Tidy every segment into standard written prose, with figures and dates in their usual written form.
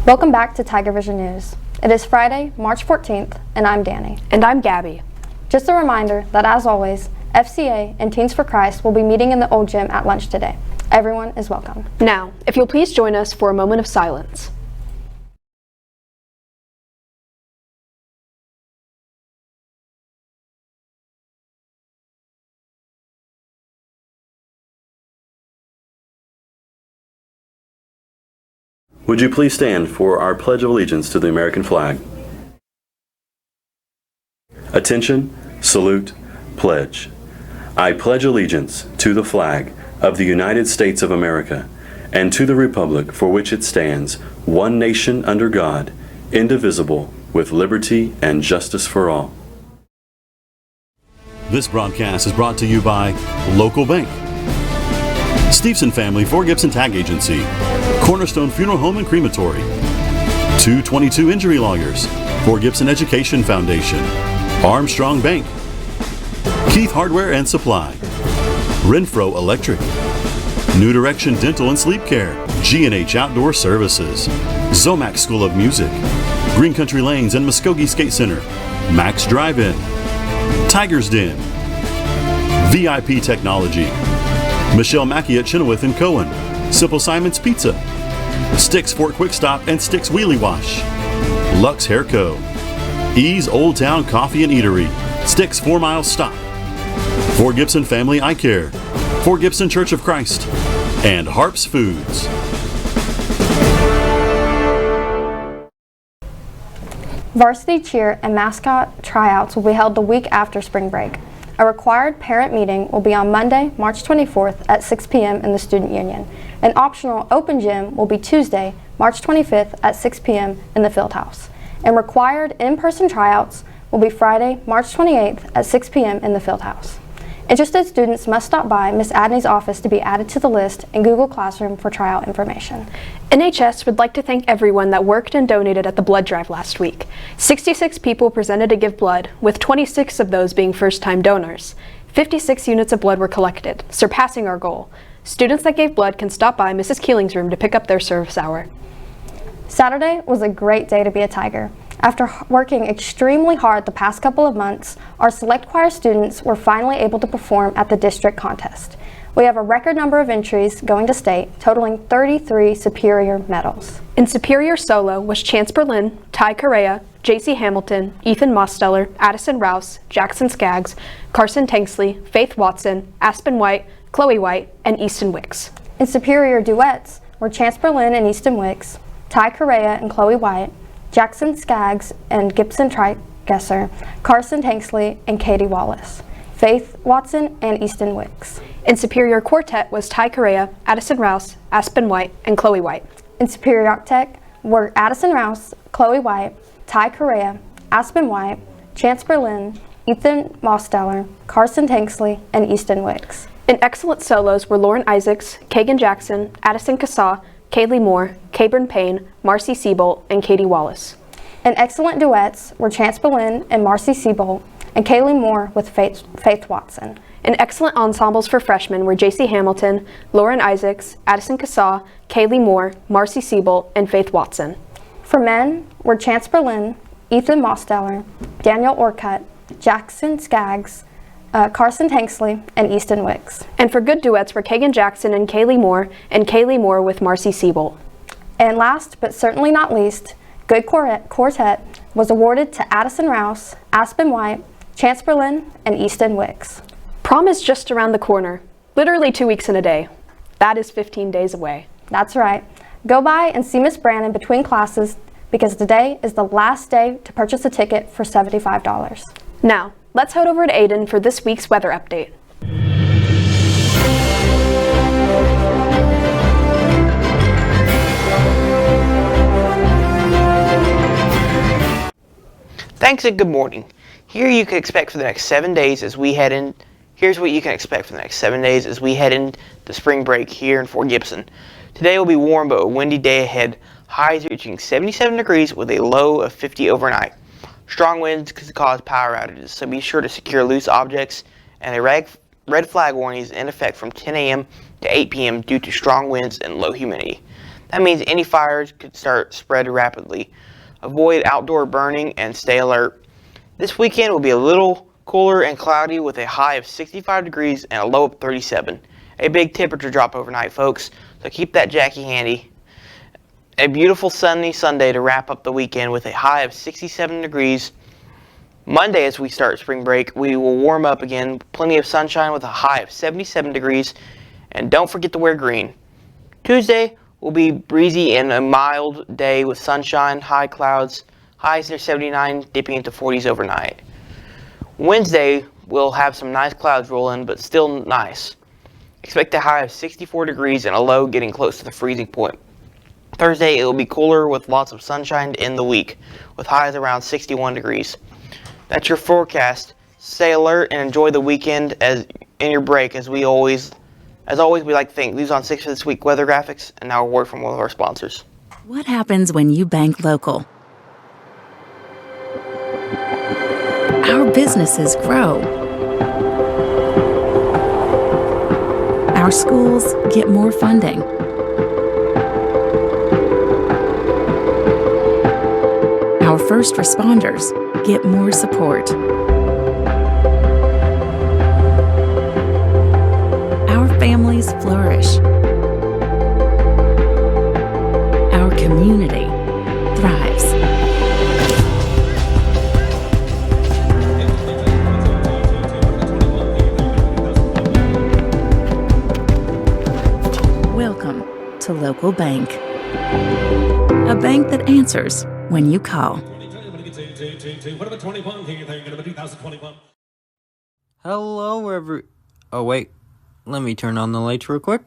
Welcome back to TigerVision News. It is Friday, March 14th, and I'm Dani. And I'm Gabby. Just a reminder that, as always, FCA and Teens for Christ will be meeting in the old gym at lunch today. Everyone is welcome. Now, if you'll please join us for a moment of silence. Would you please stand for our Pledge of Allegiance to the American flag? Attention, salute, pledge. I pledge allegiance to the flag of the United States of America and to the republic for which it stands, one nation under God, indivisible, with liberty and justice for all. This broadcast is brought to you by Local Bank, Steveson Family for Gibson Tag Agency, Cornerstone Funeral Home and Crematory, 222 Injury Lawyers for Gibson Education Foundation, Armstrong Bank, Keith Hardware and Supply, Renfro Electric, New Direction Dental and Sleep Care, G&H Outdoor Services, Zomac School of Music, Green Country Lanes and Muskogee Skate Center, Max Drive-In, Tiger's Den, VIP Technology, Michelle Mackey at Chenoweth and Cohen, Simple Simon's Pizza, Sticks Fort Quick Stop and Sticks Wheelie Wash, Lux Hair Co., Ease Old Town Coffee and Eatery, Sticks 4 Mile Stop, For Gibson Family Eye Care, For Gibson Church of Christ, and Harps Foods. Varsity cheer and mascot tryouts will be held the week after spring break. A required parent meeting will be on Monday, March 24th at 6 p.m. in the Student Union. An optional open gym will be Tuesday, March 25th at 6 p.m. in the Field House. And required in-person tryouts will be Friday, March 28th at 6 p.m. in the Field House. Interested students must stop by Ms. Adney's office to be added to the list in Google Classroom for tryout information. NHS would like to thank everyone that worked and donated at the blood drive last week. 66 people presented to give blood, with 26 of those being first-time donors. 56 units of blood were collected, surpassing our goal. Students that gave blood can stop by Mrs. Keeling's room to pick up their service hour. Saturday was a great day to be a Tiger. After working extremely hard the past couple of months, our select choir students were finally able to perform at the district contest. We have a record number of entries going to state, totaling 33 Superior medals. In Superior Solo was Chance Berlin, Ty Correa, JC Hamilton, Ethan Mosteller, Addison Rouse, Jackson Skaggs, Carson Tanksley, Faith Watson, Aspen White, Chloe White, and Easton Wicks. In Superior Duets were Chance Berlin and Easton Wicks, Ty Correa and Chloe White, Jackson Skaggs and Gibson Trigesser, Carson Tanksley and Katie Wallace, Faith Watson and Easton Wicks. In Superior Quartet was Ty Correa, Addison Rouse, Aspen White, and Chloe White. In Superior Octet were Addison Rouse, Chloe White, Ty Correa, Aspen White, Chance Berlin, Ethan Mosteller, Carson Tanksley, and Easton Wicks. In Excellent Solos were Lauren Isaacs, Kagan Jackson, Addison Cassaw, Kaylee Moore, Cabern Payne, Marcy Seabolt, and Katie Wallace. In Excellent Duets were Chance Berlin and Marcy Seabolt, and Kaylee Moore with Faith Watson. In Excellent Ensembles for Freshmen were JC Hamilton, Lauren Isaacs, Addison Cassaw, Kaylee Moore, Marcy Seabolt, and Faith Watson. For men were Chance Berlin, Ethan Mosteller, Daniel Orcutt, Jackson Skaggs, Carson Tanksley, and Easton Wicks. And for good duets were Kagan Jackson and Kaylee Moore with Marcy Seabolt. And last, but certainly not least, Good Quartet was awarded to Addison Rouse, Aspen White, Chance Berlin, and Easton Wicks. Prom is just around the corner, literally 2 weeks in a day. That is 15 days away. That's right. Go by and see Miss Brannon between classes because today is the last day to purchase a ticket for $75. Now, let's head over to Aidan for this week's weather update. Thanks and good morning. Here's what you can expect for the next 7 days as we head into spring break here in Fort Gibson. Today will be warm but a windy day ahead. Highs reaching 77 degrees with a low of 50 overnight. Strong winds could cause power outages, so be sure to secure loose objects, and a red flag warning is in effect from 10 a.m. to 8 p.m. due to strong winds and low humidity. That means any fires could start spread rapidly. Avoid outdoor burning and stay alert. This weekend will be a little cooler and cloudy with a high of 65 degrees and a low of 37. A big temperature drop overnight, folks, so keep that Jackie handy. A beautiful sunny Sunday to wrap up the weekend with a high of 67 degrees. Monday, as we start spring break, we will warm up again. Plenty of sunshine with a high of 77 degrees. And don't forget to wear green. Tuesday will be breezy and a mild day with sunshine, high clouds, highs near 79, dipping into 40s overnight. Wednesday, we'll have some nice clouds roll in, but still nice. Expect a high of 64 degrees and a low getting close to the freezing point. Thursday, it will be cooler with lots of sunshine to end the week, with highs around 61 degrees. That's your forecast. Stay alert and enjoy the weekend as in your break. As always, we like to thank News on 6 for this week weather graphics, and now a word from one of our sponsors. What happens when you bank local? Our businesses grow. Our schools get more funding. Our first responders get more support. Our families flourish. Our community thrives. Welcome to Local Bank. A bank that answers when you call. Hello, Oh, wait. Let me turn on the lights real quick.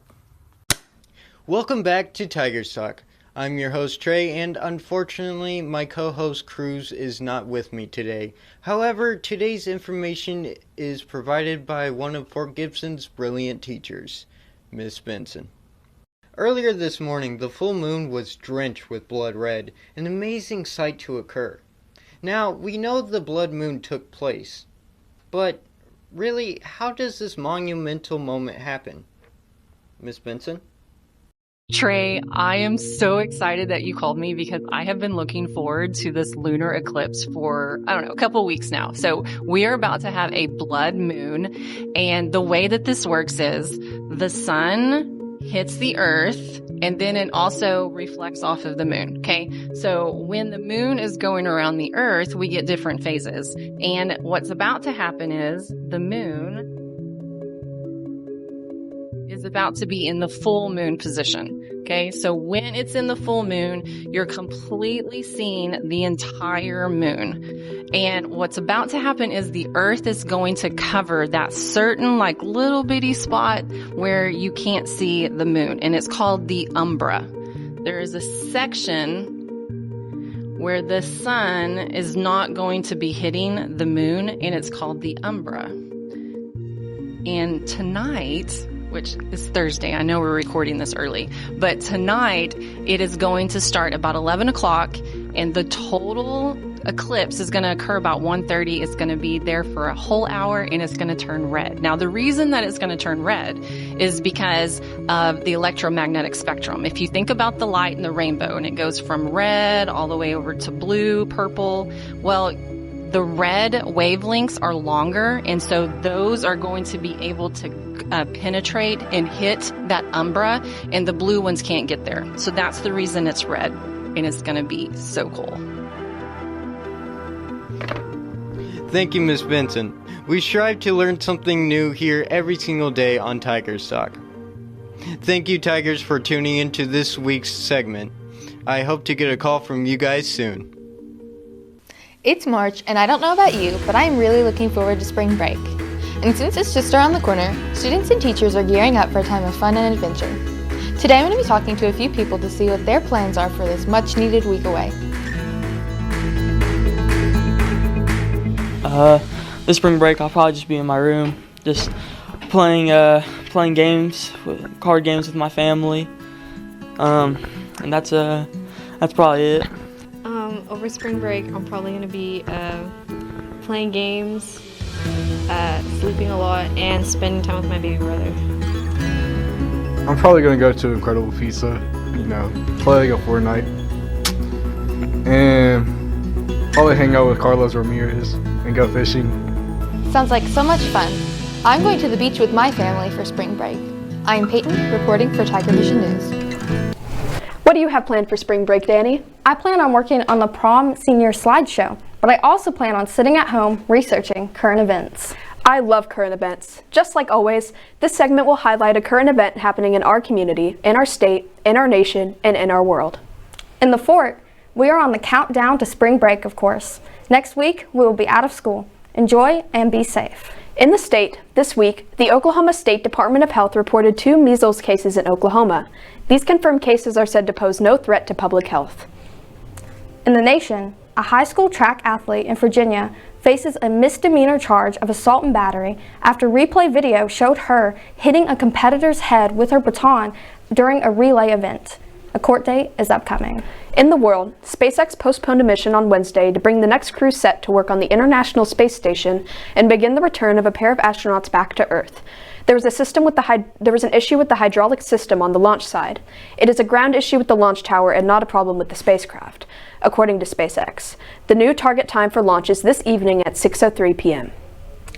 Welcome back to Tigers Talk. I'm your host, Trey, and unfortunately, my co-host, Cruz, is not with me today. However, today's information is provided by one of Fort Gibson's brilliant teachers, Miss Benson. Earlier this morning, the full moon was drenched with blood red, an amazing sight to occur. Now, we know the blood moon took place, but really, how does this monumental moment happen? Miss Benson? Trey, I am so excited that you called me because I have been looking forward to this lunar eclipse for, a couple weeks now. So we are about to have a blood moon, and the way that this works is the sun hits the earth and then it also reflects off of the moon. Okay. So when the moon is going around the earth, we get different phases. And what's about to happen is the moon is about to be in the full moon position. Okay. So when it's in the full moon, you're completely seeing the entire moon. And what's about to happen is the earth is going to cover that certain little bitty spot where you can't see the moon. And it's called the umbra. There is a section where the sun is not going to be hitting the moon, and it's called the umbra. And tonight, which is Thursday, I know we're recording this early, but tonight it is going to start about 11 o'clock, and the total eclipse is going to occur about 1:30. It's going to be there for a whole hour, and it's going to turn red. Now, the reason that it's going to turn red is because of the electromagnetic spectrum. If you think about the light in the rainbow, and it goes from red all the way over to blue, purple, well, the red wavelengths are longer, and so those are going to be able to penetrate and hit that umbra, and the blue ones can't get there. So that's the reason it's red, and it's going to be so cool. Thank you, Miss Benson. We strive to learn something new here every single day on Tigers Talk. Thank you, Tigers, for tuning into this week's segment. I hope to get a call from you guys soon. It's March, and I don't know about you, but I'm really looking forward to spring break. And since it's just around the corner, students and teachers are gearing up for a time of fun and adventure. Today I'm going to be talking to a few people to see what their plans are for this much-needed week away. This spring break, I'll probably just be in my room, just playing games, card games with my family, and that's probably it. Over spring break, I'm probably going to be playing games, sleeping a lot, and spending time with my baby brother. I'm probably gonna go to Incredible Pizza, play like a Fortnite, and probably hang out with Carlos Ramirez and go fishing. Sounds like so much fun. I'm going to the beach with my family for spring break. I'm Payton, reporting for TigerVision News. What do you have planned for spring break, Dani? I plan on working on the prom senior slideshow, but I also plan on sitting at home researching current events. I love current events. Just like always, this segment will highlight a current event happening in our community, in our state, in our nation, and in our world. In the fort, we are on the countdown to spring break, of course. Next week, we will be out of school. Enjoy and be safe. In the state, this week, the Oklahoma State Department of Health reported 2 measles cases in Oklahoma. These confirmed cases are said to pose no threat to public health. In the nation, a high school track athlete in Virginia faces a misdemeanor charge of assault and battery after replay video showed her hitting a competitor's head with her baton during a relay event. A court date is upcoming. In the world, SpaceX postponed a mission on Wednesday to bring the next crew set to work on the International Space Station and begin the return of a pair of astronauts back to Earth. There was an issue with the hydraulic system on the launch side. It is a ground issue with the launch tower and not a problem with the spacecraft, according to SpaceX. The new target time for launch is this evening at 6:03 p.m.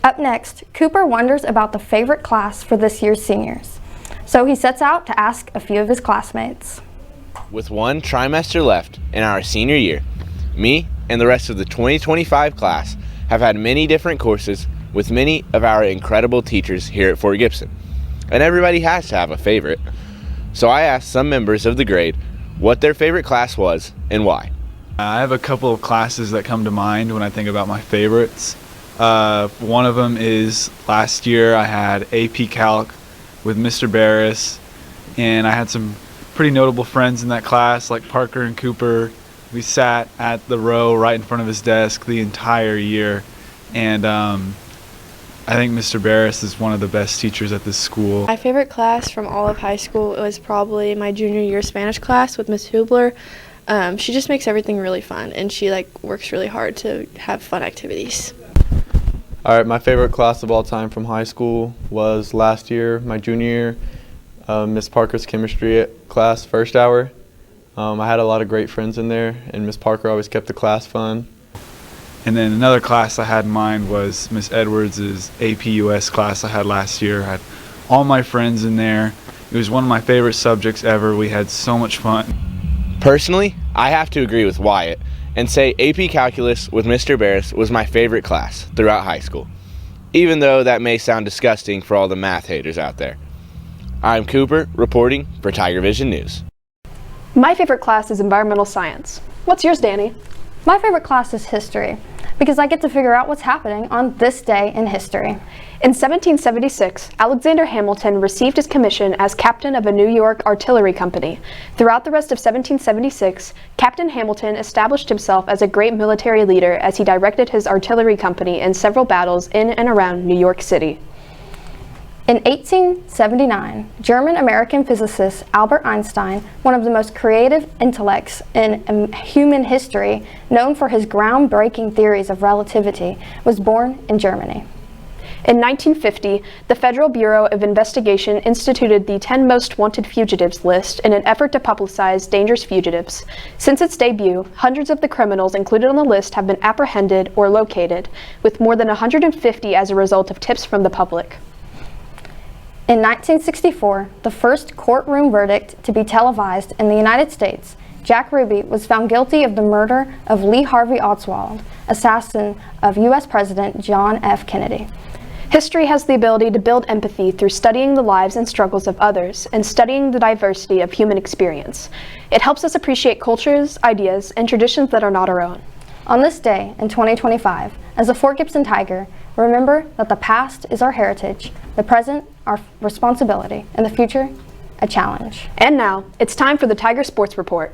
Up next, Cooper wonders about the favorite class for this year's seniors. So he sets out to ask a few of his classmates. With one trimester left in our senior year, me and the rest of the 2025 class have had many different courses with many of our incredible teachers here at Fort Gibson. And everybody has to have a favorite. So I asked some members of the grade what their favorite class was and why. I have a couple of classes that come to mind when I think about my favorites. One of them is last year I had AP Calc with Mr. Barris, and I had some pretty notable friends in that class like Parker and Cooper. We sat at the row right in front of his desk the entire year, and I think Mr. Barris is one of the best teachers at this school. My favorite class from all of high school was probably my junior year Spanish class with Miss Hubler. She just makes everything really fun, and she works really hard to have fun activities. All right, my favorite class of all time from high school was last year, my junior year, Miss Parker's chemistry class, first hour. I had a lot of great friends in there, and Miss Parker always kept the class fun. And then another class I had in mind was Miss Edwards' AP US class I had last year. I had all my friends in there. It was one of my favorite subjects ever. We had so much fun. Personally, I have to agree with Wyatt and say AP Calculus with Mr. Barris was my favorite class throughout high school, even though that may sound disgusting for all the math haters out there. I'm Cooper, reporting for TigerVision News. My favorite class is environmental science. What's yours, Dani? My favorite class is history, because I get to figure out what's happening on this day in history. In 1776, Alexander Hamilton received his commission as captain of a New York artillery company. Throughout the rest of 1776, Captain Hamilton established himself as a great military leader as he directed his artillery company in several battles in and around New York City. In 1879, German-American physicist Albert Einstein, one of the most creative intellects in human history, known for his groundbreaking theories of relativity, was born in Germany. In 1950, the Federal Bureau of Investigation instituted the 10 Most Wanted Fugitives list in an effort to publicize dangerous fugitives. Since its debut, hundreds of the criminals included on the list have been apprehended or located, with more than 150 as a result of tips from the public. In 1964, the first courtroom verdict to be televised in the United States, Jack Ruby was found guilty of the murder of Lee Harvey Oswald, assassin of U.S. President John F. Kennedy. History has the ability to build empathy through studying the lives and struggles of others and studying the diversity of human experience. It helps us appreciate cultures, ideas, and traditions that are not our own. On this day in 2025, as a Fort Gibson Tiger, remember that the past is our heritage, the present our responsibility, and the future a challenge. And now, it's time for the Tiger Sports Report.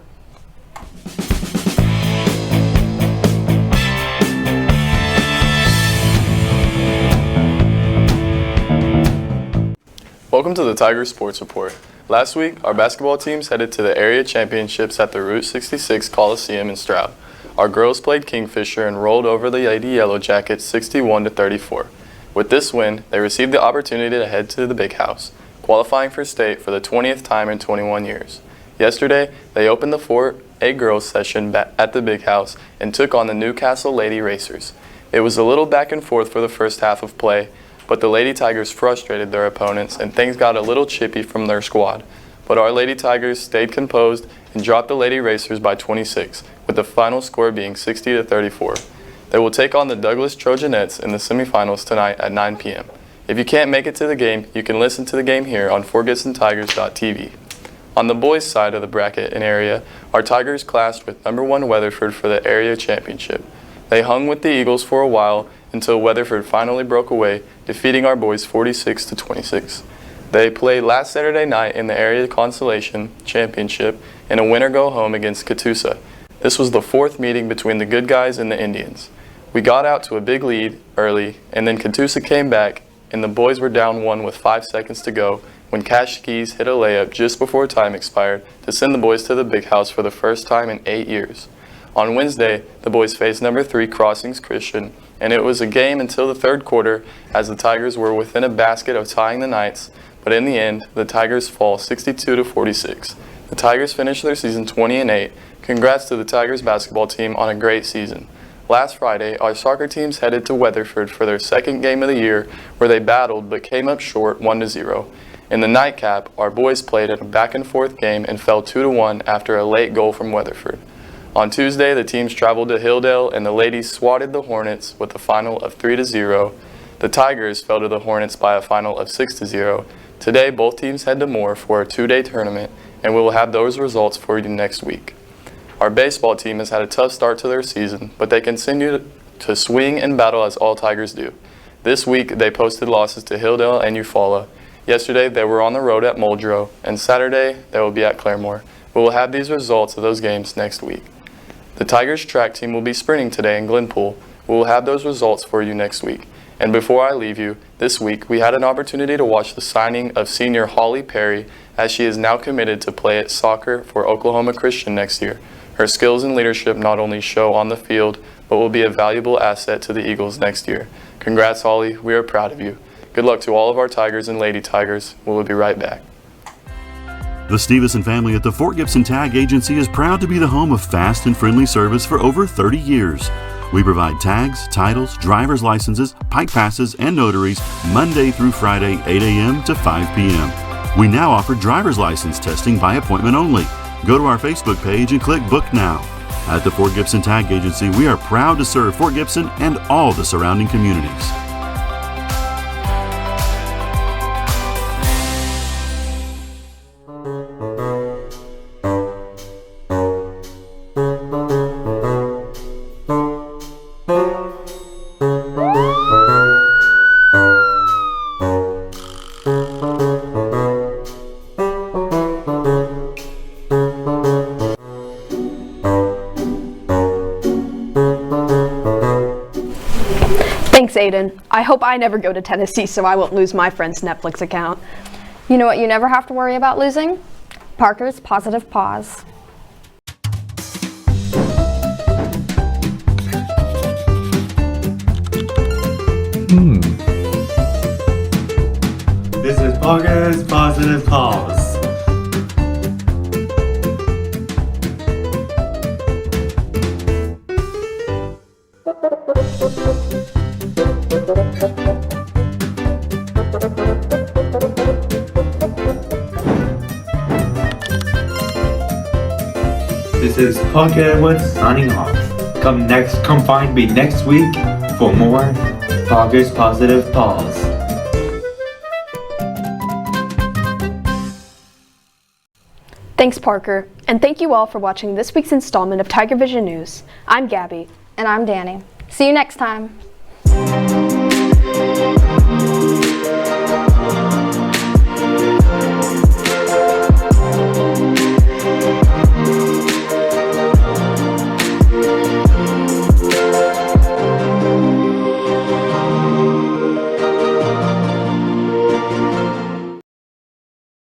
Welcome to the Tiger Sports Report. Last week, our basketball teams headed to the area championships at the Route 66 Coliseum in Stroud. Our girls played Kingfisher and rolled over the Lady Yellow Jackets 61-34. With this win, they received the opportunity to head to the Big House. qualifying for state for the 20th time in 21 years. Yesterday, they opened the 4A girls session at the Big House and took on the Newcastle Lady Racers. It was a little back and forth for the first half of play, but the Lady Tigers frustrated their opponents and things got a little chippy from their squad. But our Lady Tigers stayed composed and dropped the Lady Racers by 26, with the final score being 60-34. They will take on the Douglas Trojanettes in the semifinals tonight at 9 p.m. If you can't make it to the game, you can listen to the game here on FortGibsonTigers.tv. On the boys' side of the bracket and area, our Tigers clashed with number 1 Weatherford for the area championship. They hung with the Eagles for a while until Weatherford finally broke away, defeating our boys 46-26. They played last Saturday night in the area consolation championship in a winner-go-home against Catoosa. This was the 4th meeting between the good guys and the Indians. We got out to a big lead early, and then Catoosa came back, and the boys were down 1 with 5 seconds to go when Cash Keys hit a layup just before time expired to send the boys to the Big House for the first time in 8 years. On Wednesday, the boys faced number 3 Crossings Christian, and it was a game until the 3rd quarter as the Tigers were within a basket of tying the Knights, but in the end, the Tigers fall 62-46. The Tigers finished their season 20-8. Congrats to the Tigers basketball team on a great season. Last Friday, our soccer teams headed to Weatherford for their 2nd game of the year, where they battled but came up short 1-0. In the nightcap, our boys played in a back-and-forth game and fell 2-1 after a late goal from Weatherford. On Tuesday, the teams traveled to Hilldale and the ladies swatted the Hornets with a final of 3-0. The Tigers fell to the Hornets by a final of 6-0. Today, both teams head to Moore for a 2-day tournament, and we will have those results for you next week. Our baseball team has had a tough start to their season, but they continue to swing and battle as all Tigers do. This week, they posted losses to Hilldale and Eufaula. Yesterday, they were on the road at Muldrow, and Saturday, they will be at Claremore. We will have these results of those games next week. The Tigers track team will be sprinting today in Glenpool. We will have those results for you next week. And before I leave you, this week we had an opportunity to watch the signing of senior Holly Perry, as she is now committed to play at soccer for Oklahoma Christian next year. Her skills and leadership not only show on the field, but will be a valuable asset to the Eagles next year. Congrats, Holly. We are proud of you. Good luck to all of our Tigers and Lady Tigers. We will be right back. The Stevenson family at the Fort Gibson Tag Agency is proud to be the home of fast and friendly service for over 30 years. We provide tags, titles, driver's licenses, pike passes, and notaries Monday through Friday, 8 a.m. to 5 p.m. We now offer driver's license testing by appointment only. Go to our Facebook page and click Book Now. At the Fort Gibson Tag Agency, we are proud to serve Fort Gibson and all the surrounding communities. Thanks, Aidan. I hope I never go to Tennessee so I won't lose my friend's Netflix account. You know what you never have to worry about losing? Parker's Pawsitive Pause. This is Parker's Pawsitive Pause. This is Parker Woods signing off. Come find me next week for more Parker's Pawsitive Pause. Thanks, Parker, and thank you all for watching this week's installment of TigerVision News. I'm Gabby. And I'm Dani. See you next time.